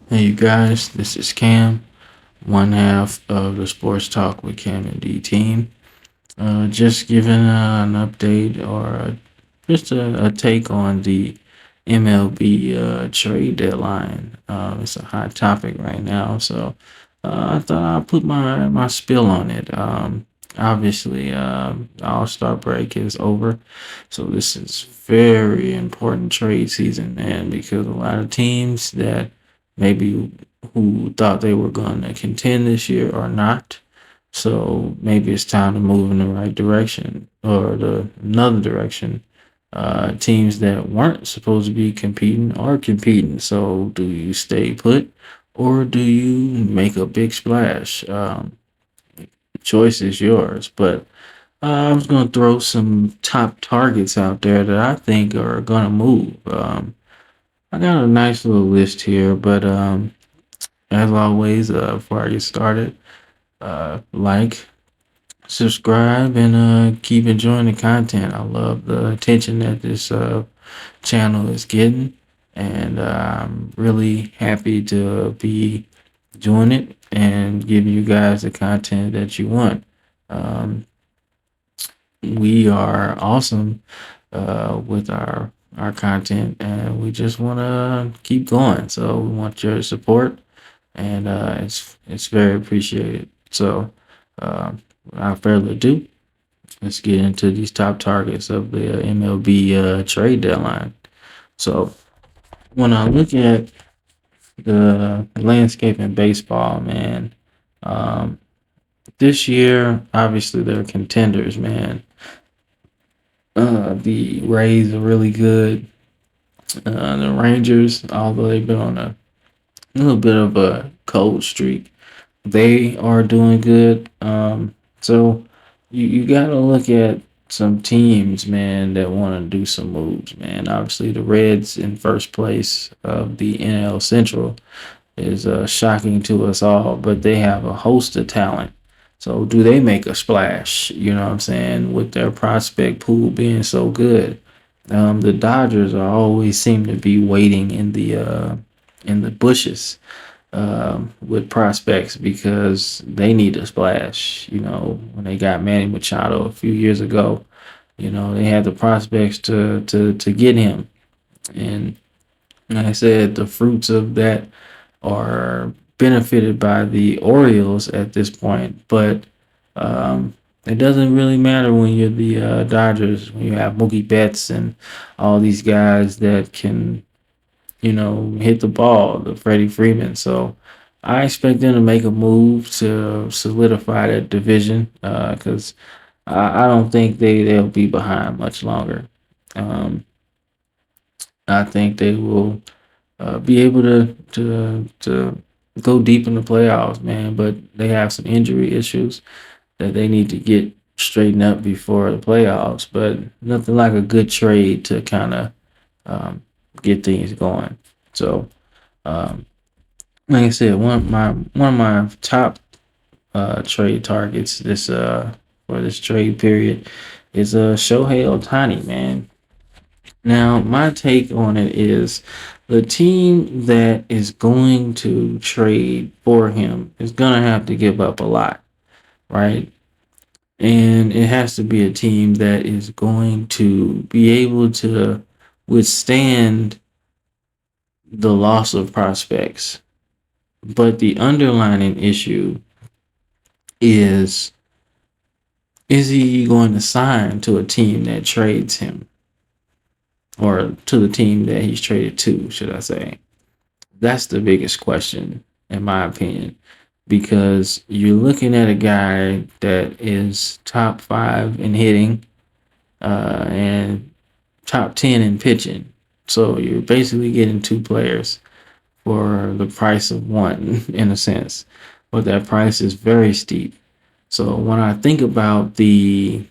Hey, you guys, this is Cam, one half of the Sports Talk with Cam and D team. Just giving an update or just a take on the MLB trade deadline. It's a hot topic right now, so I thought I'd put my spill on it. Obviously, the All Star break is over, so this is very important trade season, man, because a lot of teams that maybe who thought they were going to contend this year are not. So maybe it's time to move in the right direction or the another direction. Teams that weren't supposed to be competing are competing. So do you stay put or do you make a big splash? Choice is yours. But I was going to throw some top targets out there that I think are going to move. I got a nice little list here, but as always, before I get started, like, subscribe, and keep enjoying the content. I love the attention that this channel is getting, and I'm really happy to be doing it and giving you guys the content that you want. Um, we are awesome with our content, and we just want to keep going. So we want your support, and it's very appreciated. So, without further ado, let's get into these top targets of the MLB trade deadline. So, when I look at the landscape in baseball, man, um, this year obviously they're contenders, man. The Rays are really good. The Rangers, although they've been on a little bit of a cold streak, they are doing good. So you gotta look at some teams, man, that want to do some moves, man. Obviously, the Reds in first place of the NL Central is shocking to us all, but they have a host of talent. So do they make a splash? You know what I'm saying? With their prospect pool being so good, the Dodgers are always seem to be waiting in the bushes with prospects because they need a splash. You know, when they got Manny Machado a few years ago, you know they had the prospects to get him, and like I said, the fruits of that are benefited by the Orioles at this point. But it doesn't really matter when you're the Dodgers, when you have Mookie Betts and all these guys that can, you know, hit the ball, the Freddie Freeman. So I expect them to make a move to solidify that division because I don't think they'll be behind much longer. Um, I think they will be able to go deep in the playoffs, man. But they have some injury issues that they need to get straightened up before the playoffs. But nothing like a good trade to kind of um, get things going. So, um, like I said, one of my top trade targets this for this trade period is Shohei Ohtani, man. Now, my take on it is the team that is going to trade for him is gonna have to give up a lot, right? And it has to be a team that is going to be able to withstand the loss of prospects. But the underlying issue is he going to sign to a team that trades him or to the team that he's traded to, should I say? That's the biggest question, in my opinion, because you're looking at a guy that is top five in hitting and top 10 in pitching. So you're basically getting two players for the price of one, in a sense. But that price is very steep. So when I think about the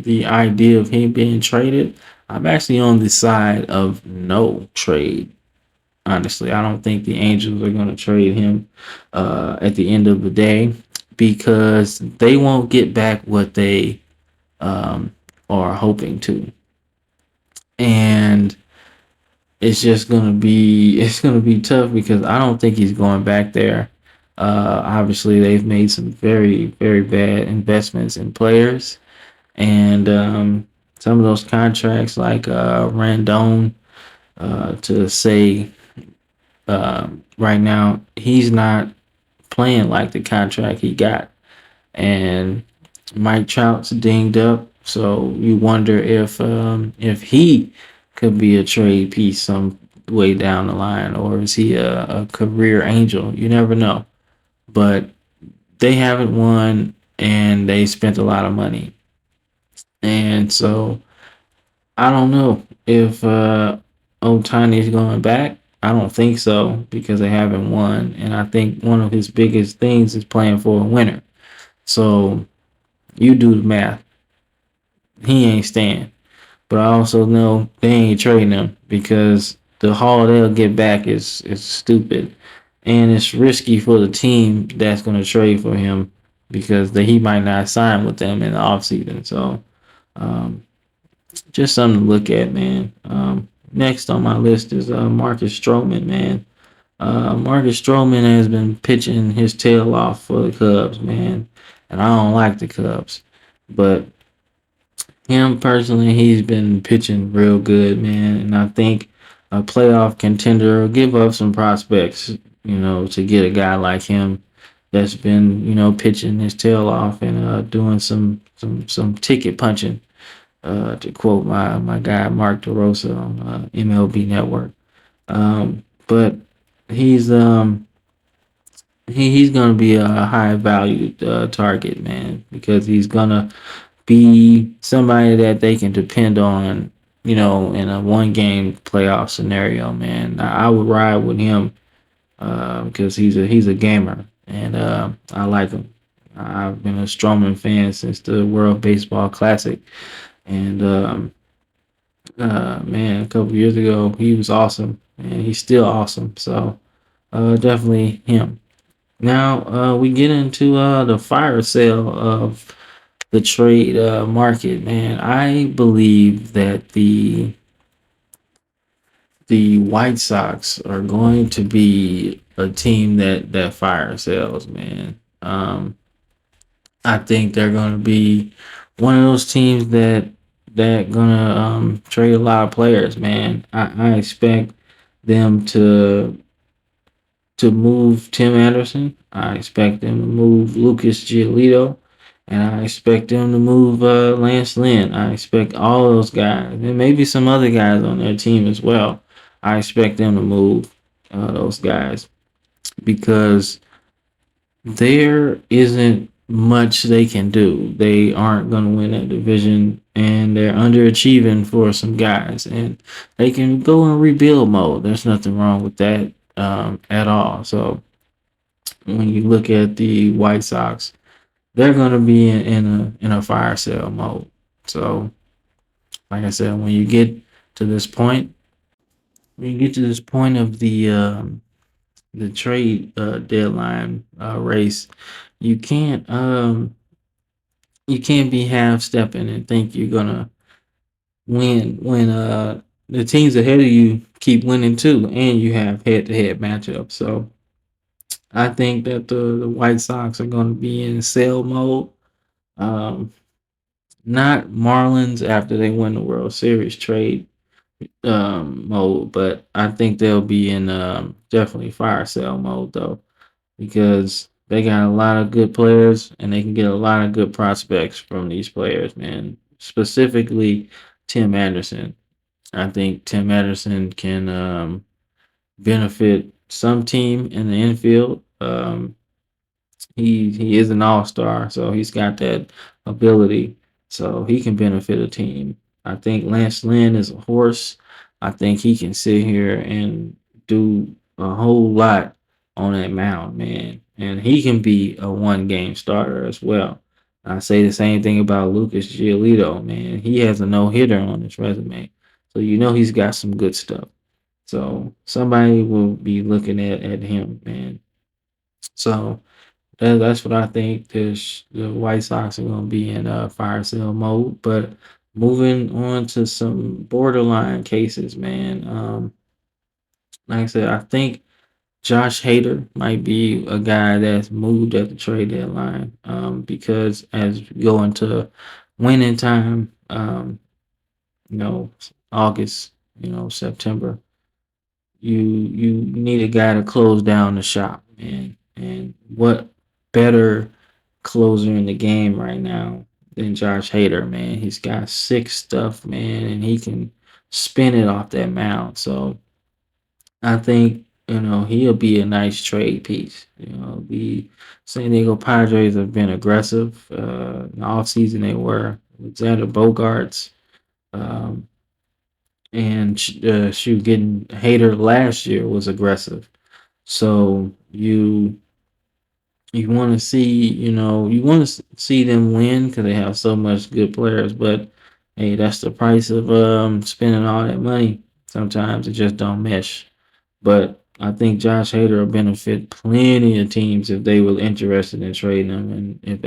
idea of him being traded, I'm actually on the side of no trade. Honestly, I don't think the Angels are going to trade him at the end of the day because they won't get back what they um, are hoping to. And it's gonna be tough because I don't think he's going back there. Obviously, they've made some very bad investments in players, and some of those contracts like Randone to say right now he's not playing like the contract he got, and Mike Trout's dinged up, so you wonder if he could be a trade piece some way down the line, or is he a career angel? You never know. But they haven't won, and they spent a lot of money, and so I don't know if Otani's going back. I don't think so because they haven't won, and I think one of his biggest things is playing for a winner. So you do the math. He ain't staying. But I also know they ain't trading him because the haul they'll get back is stupid, and it's risky for the team that's going to trade for him because he might not sign with them in the offseason. So um, just something to look at, man. Next on my list is Marcus Stroman, man. Marcus Stroman has been pitching his tail off for the Cubs, man, and I don't like the Cubs, but him personally, he's been pitching real good, man. And I think a playoff contender will give up some prospects, to get a guy like him that's been, pitching his tail off and doing some ticket punching. To quote my guy Mark DeRosa on MLB Network. But he's he's gonna be a high valued target, man, because he's gonna be somebody that they can depend on, in a one game playoff scenario, man. I would ride with him because he's a gamer and I like him. I've been a Stroman fan since the World Baseball Classic, and man, a couple years ago he was awesome, and he's still awesome. So definitely him. Now we get into the fire sale of the trade market, man. I believe that the White Sox are going to be a team that fire sales, man. I think they're going to be one of those teams that gonna trade a lot of players, man. I expect them to move Tim Anderson. I expect them to move Lucas Giolito. And I expect them to move Lance Lynn. I expect all those guys, and maybe some other guys on their team as well. I expect them to move those guys because there isn't much they can do. They aren't going to win that division, and they're underachieving for some guys. And they can go in rebuild mode. There's nothing wrong with that at all. So when you look at the White Sox, they're gonna be in a fire sale mode. So, like I said, to this point, when you get to this point of the trade deadline race, you can't um you can't be half stepping and think you're gonna win when the teams ahead of you keep winning too, and you have head to head matchups. So I think that the White Sox are gonna be in sale mode. Um, Not Marlins after they win the World Series trade mode, but I think they'll be in definitely fire sale mode though, because they got a lot of good players and they can get a lot of good prospects from these players, man. Specifically Tim Anderson. I think Tim Anderson can benefit some team in the infield. He is an all-star, so he's got that ability. So he can benefit a team. I think Lance Lynn is a horse. I think he can sit here and do a whole lot on that mound, man. And he can be a one game starter as well. I say the same thing about Lucas Giolito, man. He has a no hitter on his resume. So you know he's got some good stuff. So somebody will be looking at him, man. So that's what I think. The White Sox are going to be in fire sale mode. But moving on to some borderline cases, man. like I said, I think Josh Hader might be a guy that's moved at the trade deadline, because as we go into winning time, you know, August, September, you need a guy to close down the shop, man. And what better closer in the game right now than Josh Hader, man? He's got six stuff, man, and he can spin it off that mound. So I think he'll be a nice trade piece. The San Diego Padres have been aggressive. In the offseason they were. Alexander Bogarts, um, and shoot, getting Hader last year was aggressive. So you want to see, you want to see them win because they have so much good players. But hey, that's the price of spending all that money. Sometimes it just don't mesh. But I think Josh Hader will benefit plenty of teams if they were interested in trading him. And if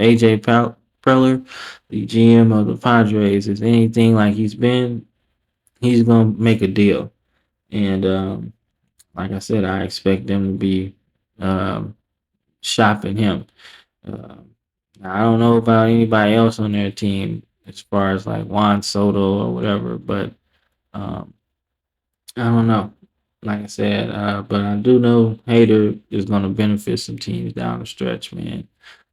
Preller, the GM of the Padres, is anything like he's been, he's gonna make a deal. And like I said, I expect them to be um, shopping him. Um, I don't know about anybody else on their team as far as like Juan Soto or whatever, but um, I don't know. Like I said, but I do know Hater is going to benefit some teams down the stretch, man.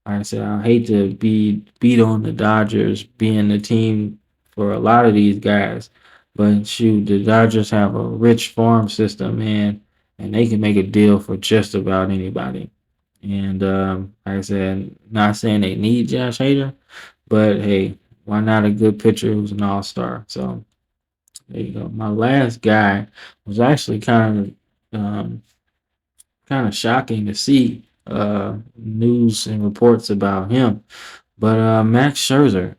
Like I said, I hate to be beat on the Dodgers being the team for a lot of these guys, but shoot, the Dodgers have a rich farm system, man, and they can make a deal for just about anybody. And like I said, not saying they need Josh Hader, but hey, why not a good pitcher who's an all-star? So there you go. My last guy was actually kind of shocking to see news and reports about him. But Max Scherzer,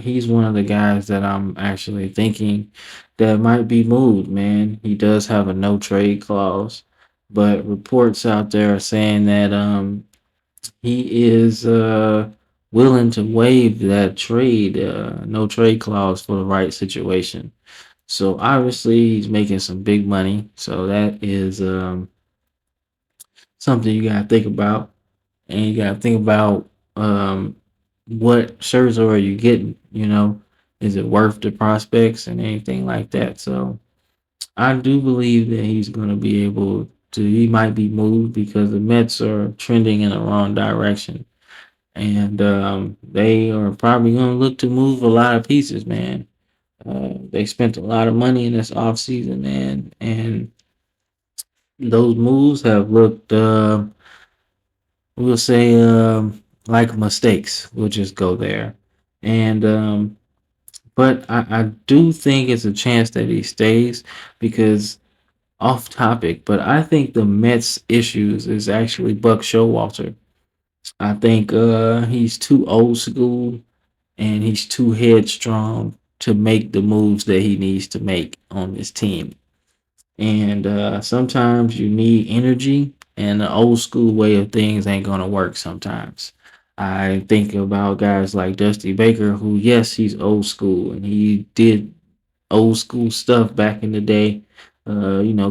he's one of the guys that I'm actually thinking that might be moved, man. He does have a no trade clause, but reports out there are saying that he is willing to waive that no trade clause for the right situation. So obviously he's making some big money. So that is something you gotta think about. And you gotta think about what Scherzer are you getting, Is it worth the prospects and anything like that? So I do believe that he's gonna be able to he might be moved because the Mets are trending in the wrong direction. And they are probably gonna look to move a lot of pieces, man. They spent a lot of money in this offseason, man, and those moves have looked, we'll say, like mistakes. We'll just go there. And, but I do think it's a chance that he stays because off topic, but I think the Mets' issues is actually Buck Showalter. I think he's too old school and he's too headstrong to make the moves that he needs to make on this team. And sometimes you need energy, and the old school way of things ain't gonna work sometimes. I think about guys like Dusty Baker, who yes, he's old school and he did old school stuff back in the day.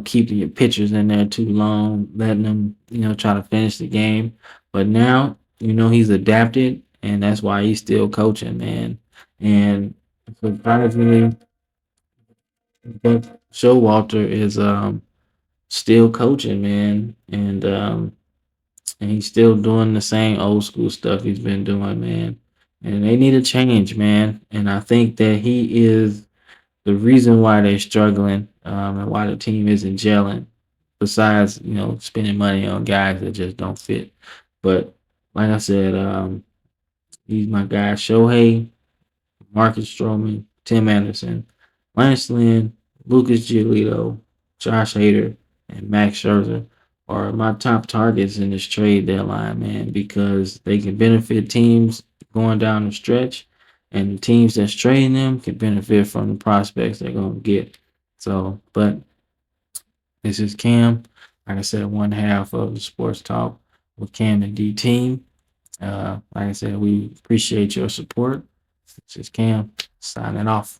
Keeping your pitchers in there too long, letting them, try to finish the game. But now, he's adapted, and that's why he's still coaching, man. And surprisingly, Buck Showalter is still coaching, man, and he's still doing the same old school stuff he's been doing, man. And they need a change, man. And I think that he is the reason why they're struggling, and why the team isn't gelling. Besides, spending money on guys that just don't fit. But like I said, he's my guy, Shohei, Marcus Stroman, Tim Anderson, Lance Lynn, Lucas Giolito, Josh Hader, and Max Scherzer are my top targets in this trade deadline, man, because they can benefit teams going down the stretch, and the teams that's trading them can benefit from the prospects they're going to get. So, but this is Cam. Like I said, one half of the Sports Talk with Cam and D Team. Like I said, we appreciate your support. This is Cam signing off.